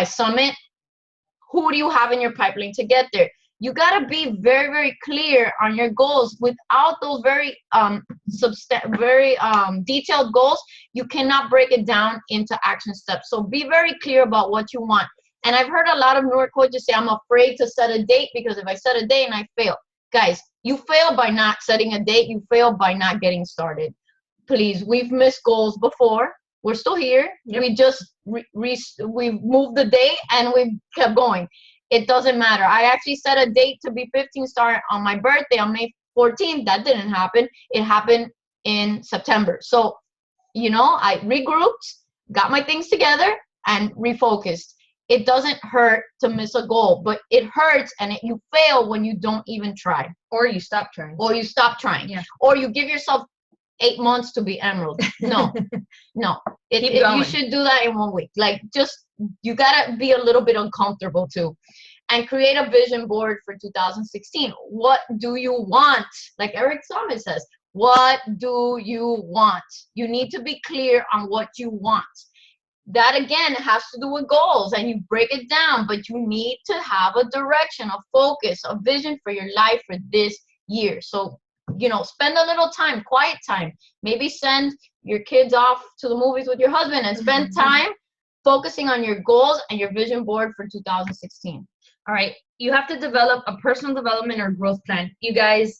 Summit? Who do you have in your pipeline to get there? You got to be very, very clear on your goals. Without those very detailed goals, you cannot break it down into action steps. So be very clear about what you want. And I've heard a lot of newer coaches say, I'm afraid to set a date because if I set a date and I fail. Guys, you fail by not setting a date. You fail by not getting started. Please, we've missed goals before. We're still here. Yep. We just we moved the date and we kept going. It doesn't matter. I actually set a date to be 15-star on my birthday on May 14th. That didn't happen. It happened in September. So, I regrouped, got my things together, and refocused. It doesn't hurt to miss a goal, but it hurts and you fail when you don't even try. Or you stop trying. Yeah. Or you give yourself 8 months to be Emerald. No. You should do that in 1 week. You gotta be a little bit uncomfortable too, and create a vision board for 2016. What do you want? Like Eric Thomas says, what do you want? You need to be clear on what you want. that again has to do with goals, and you break it down, but you need to have a direction, a focus, a vision for your life for this year. So, spend a little time, quiet time. Maybe send your kids off to the movies with your husband and spend time focusing on your goals and your vision board for 2016. All right. You have to develop a personal development or growth plan. You guys,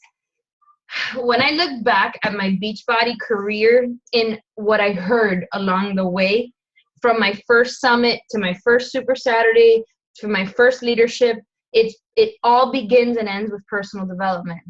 when I look back at my Beachbody career in what I heard along the way, from my first summit to my first Super Saturday to my first leadership, it all begins and ends with personal development.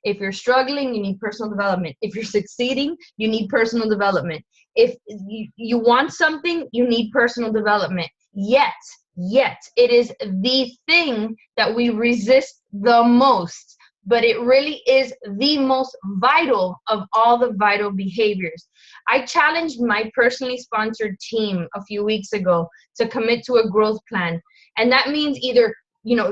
If you're struggling, you need personal development. If you're succeeding, you need personal development. If you want something, you need personal development. Yet, it is the thing that we resist the most, but it really is the most vital of all the vital behaviors. I challenged my personally sponsored team a few weeks ago to commit to a growth plan. And that means either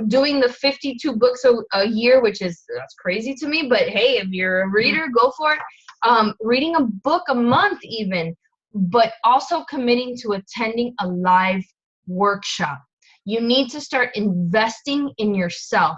doing the 52 books a year, that's crazy to me, but hey, if you're a reader, go for it. Reading a book a month even, but also committing to attending a live workshop. You need to start investing in yourself.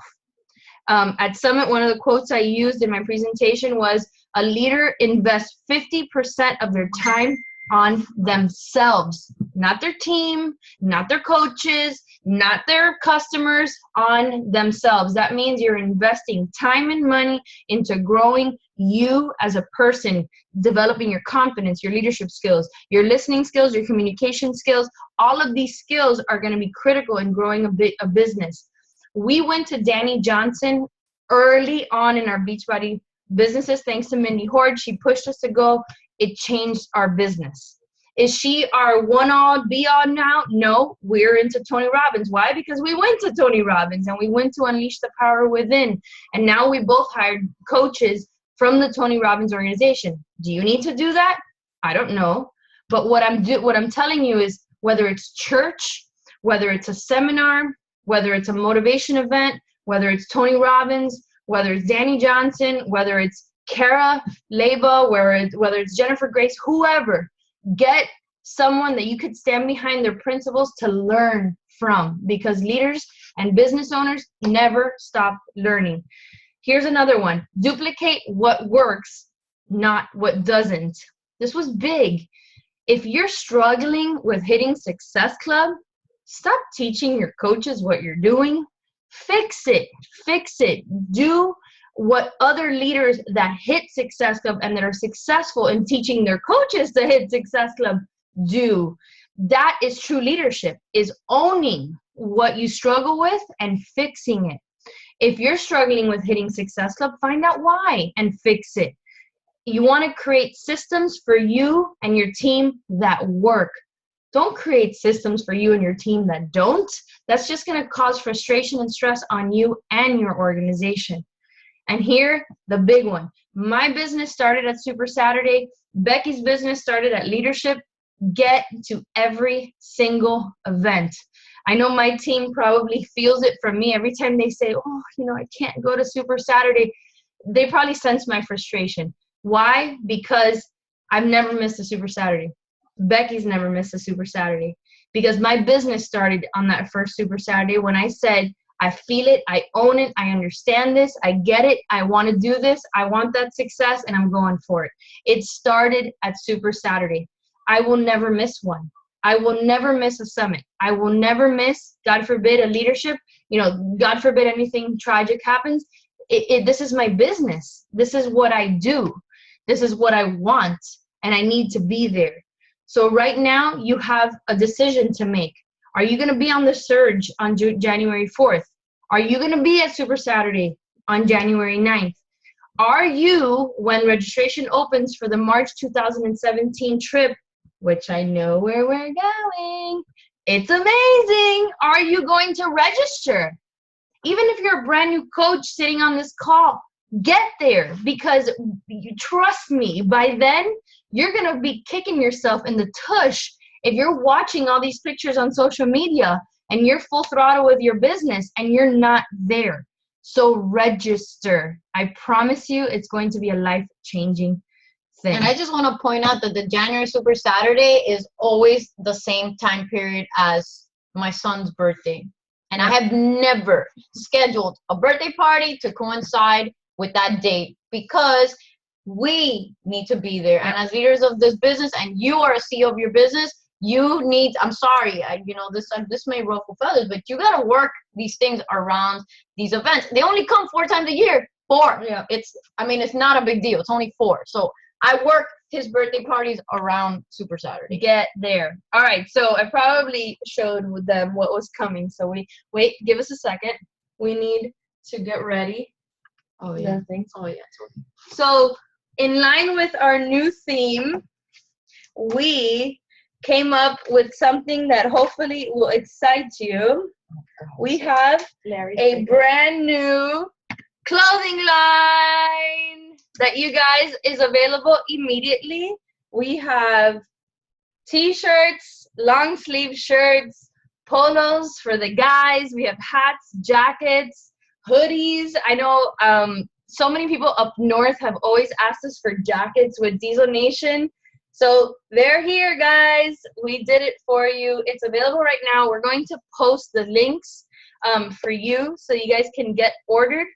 At Summit, one of the quotes I used in my presentation was, a leader invests 50% of their time on themselves, not their team, not their coaches, not their customers, on themselves. That means you're investing time and money into growing you as a person, developing your confidence, your leadership skills, your listening skills, your communication skills. All of these skills are going to be critical in growing a business. We went to Danny Johnson early on in our Beachbody businesses, thanks to Mindy Horde. She pushed us to go. It changed our business. Is she our one-all, be-all now? No, we're into Tony Robbins. Why? Because we went to Tony Robbins and we went to Unleash the Power Within. And now we both hired coaches from the Tony Robbins organization. Do you need to do that? I don't know. But what I'm telling you is, whether it's church, whether it's a seminar, whether it's a motivation event, whether it's Tony Robbins, whether it's Danny Johnson, whether it's Kara Leba, whether it's Jennifer Grace, whoever, get someone that you could stand behind their principles to learn from, because leaders and business owners never stop learning. Here's another one. Duplicate what works, not what doesn't. This was big. If you're struggling with hitting Success Club, stop teaching your coaches what you're doing. Fix it. Do what other leaders that hit Success Club and that are successful in teaching their coaches to hit Success Club do. That is true leadership, is owning what you struggle with and fixing it. If you're struggling with hitting Success Club, find out why and fix it. You want to create systems for you and your team that work. Don't create systems for you and your team that don't. That's just going to cause frustration and stress on you and your organization. And here, the big one. My business started at Super Saturday. Becky's business started at Leadership. Get to every single event. I know my team probably feels it from me every time they say, oh, I can't go to Super Saturday. They probably sense my frustration. Why? Because I've never missed a Super Saturday. Becky's never missed a Super Saturday, because my business started on that first Super Saturday when I said, I feel it, I own it, I understand this, I get it, I want to do this, I want that success, and I'm going for it. It started at Super Saturday. I will never miss one. I will never miss a summit. I will never miss, God forbid, a leadership. God forbid anything tragic happens. This is my business. This is what I do. This is what I want, and I need to be there. So right now, you have a decision to make. Are you going to be on the surge on January 4th? Are you going to be at Super Saturday on January 9th? Are you, when registration opens for the March 2017 trip, which I know where we're going, it's amazing. Are you going to register? Even if you're a brand new coach sitting on this call, get there, because you trust me, by then, you're going to be kicking yourself in the tush if you're watching all these pictures on social media and you're full throttle with your business and you're not there. So register. I promise you it's going to be a life-changing thing. And I just want to point out that the January Super Saturday is always the same time period as my son's birthday. And I have never scheduled a birthday party to coincide with that date because we need to be there. And as leaders of this business, and you are a CEO of your business, you need, I'm sorry, this may ruffle feathers, but you got to work these things around these events. They only come 4 times a year. 4. Yeah. It's not a big deal. It's only 4. So I work his birthday parties around Super Saturday. Get there. All right. So I probably showed them what was coming. So wait, give us a second. We need to get ready. Oh, yeah. Oh, yeah. So in line with our new theme, we came up with something that hopefully will excite you. We have a brand new clothing line that you guys is available immediately. We have t-shirts, long sleeve shirts, polos for the guys. We have hats, jackets, hoodies. I know so many people up north have always asked us for jackets with Diesel Nation. So they're here, guys. We did it for you. It's available right now. We're going to post the links for you so you guys can get ordered.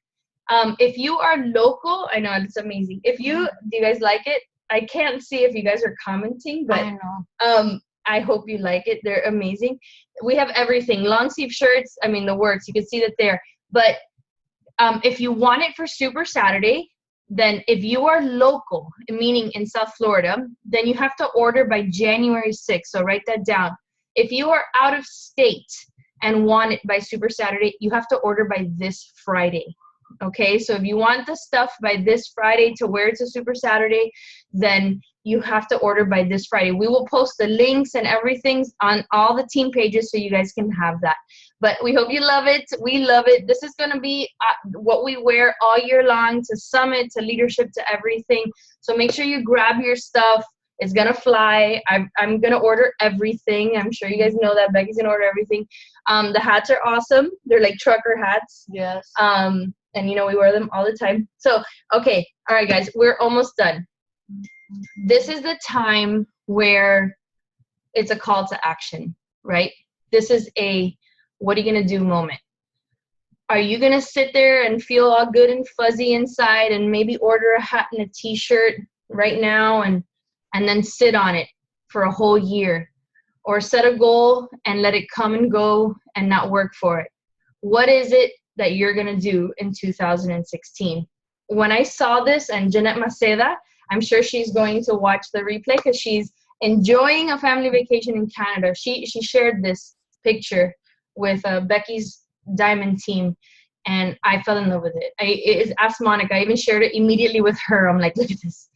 If you are local, I know it's amazing. Do you guys like it? I can't see if you guys are commenting, but I know. I hope you like it. They're amazing. We have everything. Long sleeve shirts. I mean, the works. You can see that there. But if you want it for Super Saturday, then if you are local, meaning in South Florida, then you have to order by January 6th. So write that down. If you are out of state and want it by Super Saturday, you have to order by this Friday. Okay, so if you want the stuff by this Friday to wear to Super Saturday, then you have to order by this Friday. We will post the links and everything on all the team pages so you guys can have that. But we hope you love it. We love it. This is going to be what we wear all year long, to Summit, to leadership, to everything. So make sure you grab your stuff. It's going to fly. I'm going to order everything. I'm sure you guys know that. Becky's going to order everything. The hats are awesome. They're like trucker hats. Yes. And, you know, we wear them all the time. So, okay. All right, guys. We're almost done. This is the time where it's a call to action, right? This is a what are you going to do moment. Are you going to sit there and feel all good and fuzzy inside and maybe order a hat and a t-shirt right now and then sit on it for a whole year? Or set a goal and let it come and go and not work for it? What is it that you're going to do in 2016? When I saw this, and Jeanette Maceda, I'm sure she's going to watch the replay because she's enjoying a family vacation in Canada. She shared this picture with Becky's Diamond team, and I fell in love with it. Asked Monica. I even shared it immediately with her. I'm like, look at this.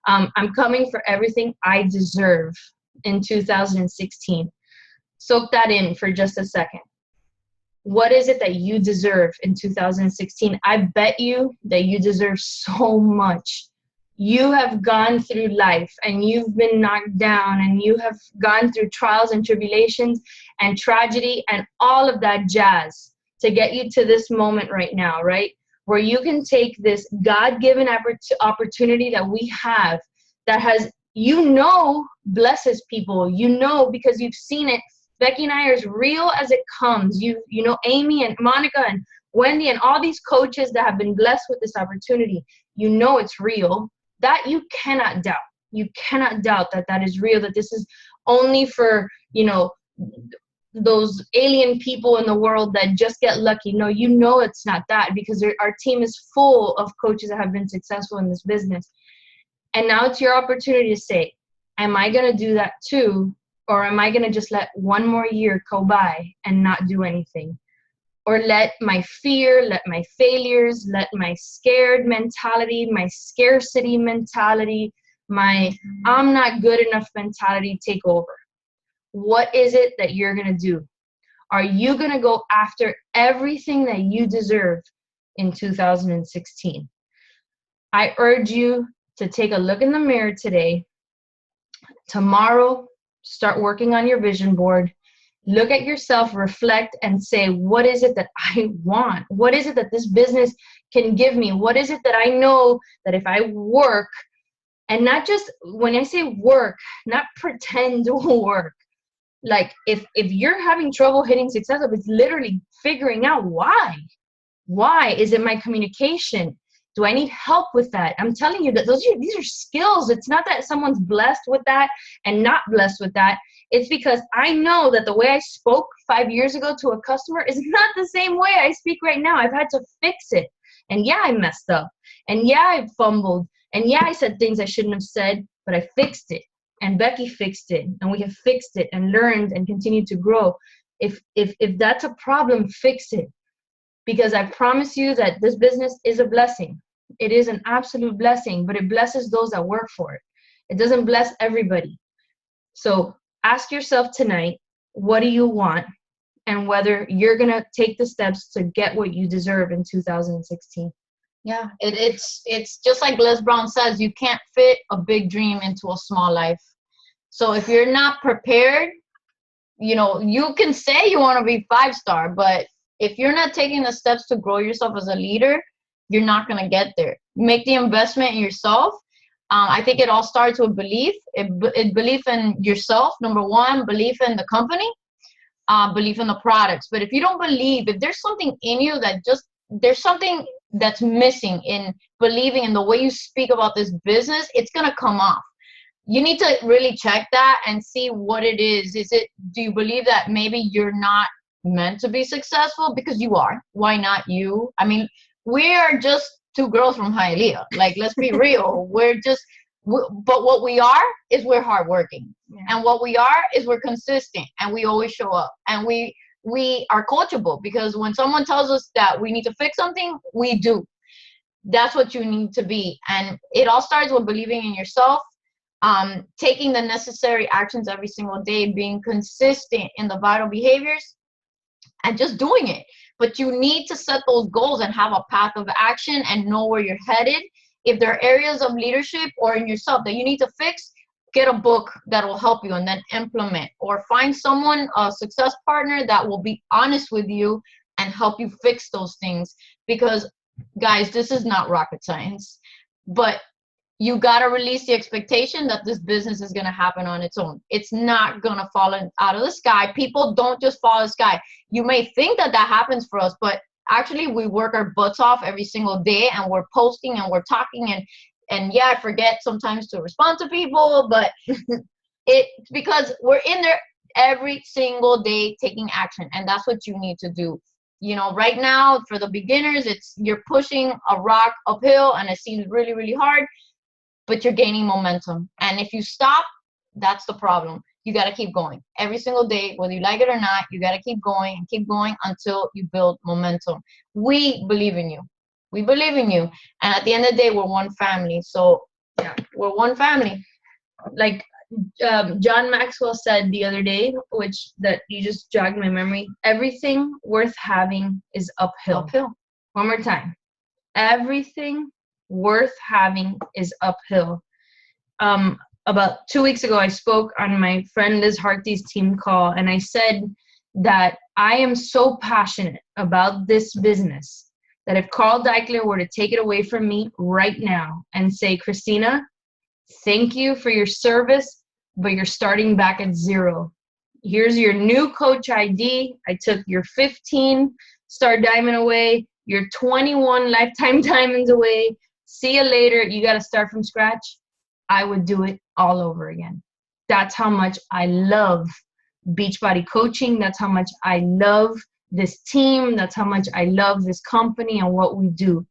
I'm coming for everything I deserve in 2016. Soak that in for just a second. What is it that you deserve in 2016? I bet you that you deserve so much. You have gone through life and you've been knocked down and you have gone through trials and tribulations and tragedy and all of that jazz to get you to this moment right now, right? Where you can take this God-given opportunity that we have that has, blesses people, because you've seen it. Becky and I are as real as it comes. You know, Amy and Monica and Wendy and all these coaches that have been blessed with this opportunity. You know it's real. That you cannot doubt. You cannot doubt that is real, that this is only for, those alien people in the world that just get lucky. No, it's not that, because our team is full of coaches that have been successful in this business. And now it's your opportunity to say, am I going to do that too? Or am I going to just let one more year go by and not do anything? Or let my fear, let my failures, let my scared mentality, my scarcity mentality, my I'm not good enough mentality take over? What is it that you're going to do? Are you going to go after everything that you deserve in 2016? I urge you to take a look in the mirror today. Tomorrow, start working on your vision board. Look at yourself, reflect, and say, what is it that I want? What is it that this business can give me? What is it that I know that if I work And not just, when I say work, not pretend to work. Like if you're having trouble hitting success, it's literally figuring out why. Why? Is it my communication? Do I need help with that? I'm telling you that these are skills. It's not that someone's blessed with that and not blessed with that. It's because I know that the way I spoke 5 years ago to a customer is not the same way I speak right now. I've had to fix it. And yeah, I messed up. And yeah, I fumbled. And yeah, I said things I shouldn't have said, but I fixed it. And Becky fixed it. And we have fixed it and learned and continued to grow. If that's a problem, fix it. Because I promise you that this business is a blessing. It is an absolute blessing, but it blesses those that work for it. It doesn't bless everybody. So ask yourself tonight, what do you want? And whether you're going to take the steps to get what you deserve in 2016. Yeah, it's just like Les Brown says, you can't fit a big dream into a small life. So if you're not prepared, you can say you want to be 5-star, but if you're not taking the steps to grow yourself as a leader, you're not going to get there. Make the investment in yourself. I think it all starts with belief. Belief in yourself, number one, belief in the company, belief in the products. But if you don't believe, if there's something in you there's something that's missing in believing in the way you speak about this business, it's going to come off. You need to really check that and see what it is. Do you believe that maybe you're not meant to be successful? Because you are. Why not you? I mean, we are just two girls from Hialeah. Like, let's be real. But what we are is we're hardworking. Yeah. And what we are is we're consistent, and we always show up, and we are coachable, because when someone tells us that we need to fix something, we do. That's what you need to be. And it all starts with believing in yourself, taking the necessary actions every single day, being consistent in the vital behaviors, and just doing it. But you need to set those goals and have a path of action and know where you're headed. If there are areas of leadership or in yourself that you need to fix, get a book that will help you and then implement, or find someone, a success partner, that will be honest with you and help you fix those things. Because guys, this is not rocket science, but you got to release the expectation that this business is going to happen on its own. It's not going to fall out of the sky. People don't just fall out of the sky. You may think that happens for us, but actually we work our butts off every single day, and we're posting and we're talking, and yeah, I forget sometimes to respond to people, but it's because we're in there every single day taking action. And that's what you need to do. Right now, for the beginners, you're pushing a rock uphill and it seems really, really hard, but you're gaining momentum. And if you stop, that's the problem. You got to keep going every single day, whether you like it or not. You got to keep going and keep going until you build momentum. We believe in you. We believe in you. And at the end of the day, we're one family. So yeah, we're one family. Like John Maxwell said the other day, which that you just jogged my memory, everything worth having is uphill. Uphill. One more time. Everything worth having is uphill. About 2 weeks ago, I spoke on my friend Liz Harty's team call, and I said that I am so passionate about this business that if Carl Deichler were to take it away from me right now and say, Christina, thank you for your service, but you're starting back at zero. Here's your new coach ID. I took your 15 star diamond away, your 21 lifetime diamonds away. See you later. You got to start from scratch. I would do it all over again. That's how much I love Beachbody coaching. That's how much I love this team. That's how much I love this company and what we do.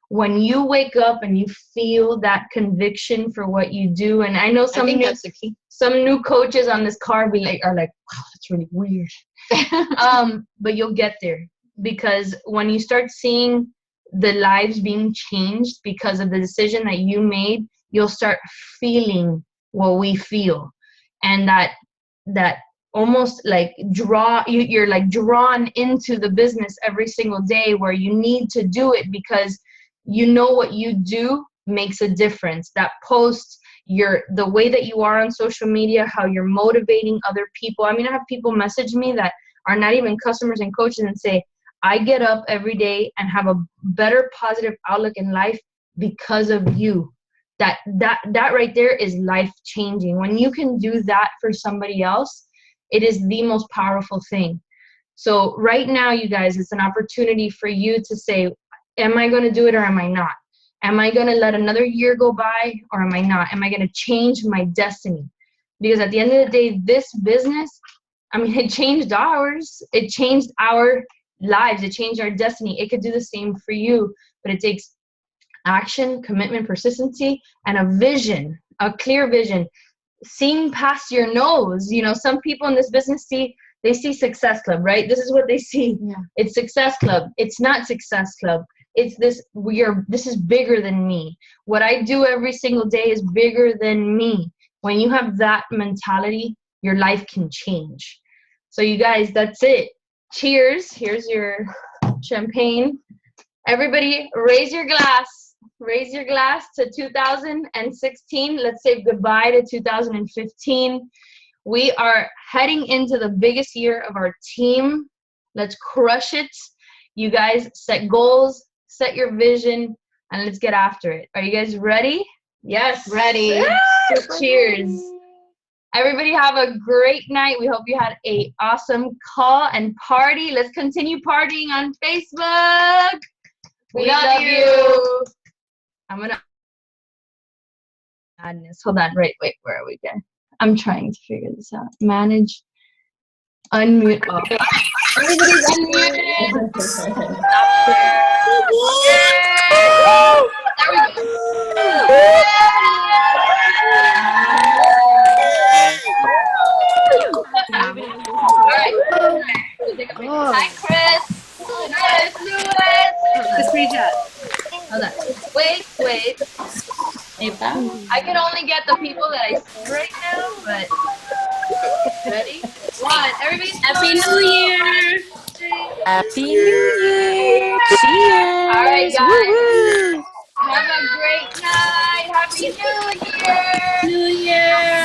When you wake up and you feel that conviction for what you do, and I know some new coaches on this car are like, wow, that's really weird. But you'll get there, because when you start seeing the lives being changed because of the decision that you made, you'll start feeling what we feel, and that almost like you're like drawn into the business every single day, where you need to do it because you know what you do makes a difference. That post, the way that you are on social media, how you're motivating other people. I mean, I have people message me that are not even customers and coaches and say, I get up every day and have a better positive outlook in life because of you. that right there is life changing. When you can do that for somebody else, it is the most powerful thing. So right now, you guys, it's an opportunity for you to say, am I going to do it or am I not? Am I going to let another year go by or am I not? Am I going to change my destiny? Because at the end of the day, this business, I mean, it changed ours. It changed our lives. It changed our destiny. It could do the same for you, but it takes action, commitment, persistency, and a vision, a clear vision, seeing past your nose. You know, some people in this business they see Success Club, right? This is what they see. Yeah. It's Success Club. It's not Success Club. It's this, this is bigger than me. What I do every single day is bigger than me. When you have that mentality, your life can change. So you guys, that's it. Cheers. Here's your champagne. Everybody raise your glass. Raise your glass to 2016. Let's say goodbye to 2015. We are heading into the biggest year of our team. Let's crush it. You guys set goals, set your vision, and let's get after it. Are you guys ready? Yes. Ready. So cheers. Everybody have a great night. We hope you had an awesome call and party. Let's continue partying on Facebook. We love you. I'm going to madness. Hold on. Wait, where are we again? I'm trying to figure this out. Manage. Unmute. Oh. Everybody's unmuted. Stop share. Yeah. There we go. All right. Hi, Chris. Lewis. Hold on. Wait. I can only get the people that I see right now, but ready? One. Everybody, Happy New Year! Happy New Year! Cheers! All right, guys. Woo-woo. Have a great night. Happy New Year! New Year!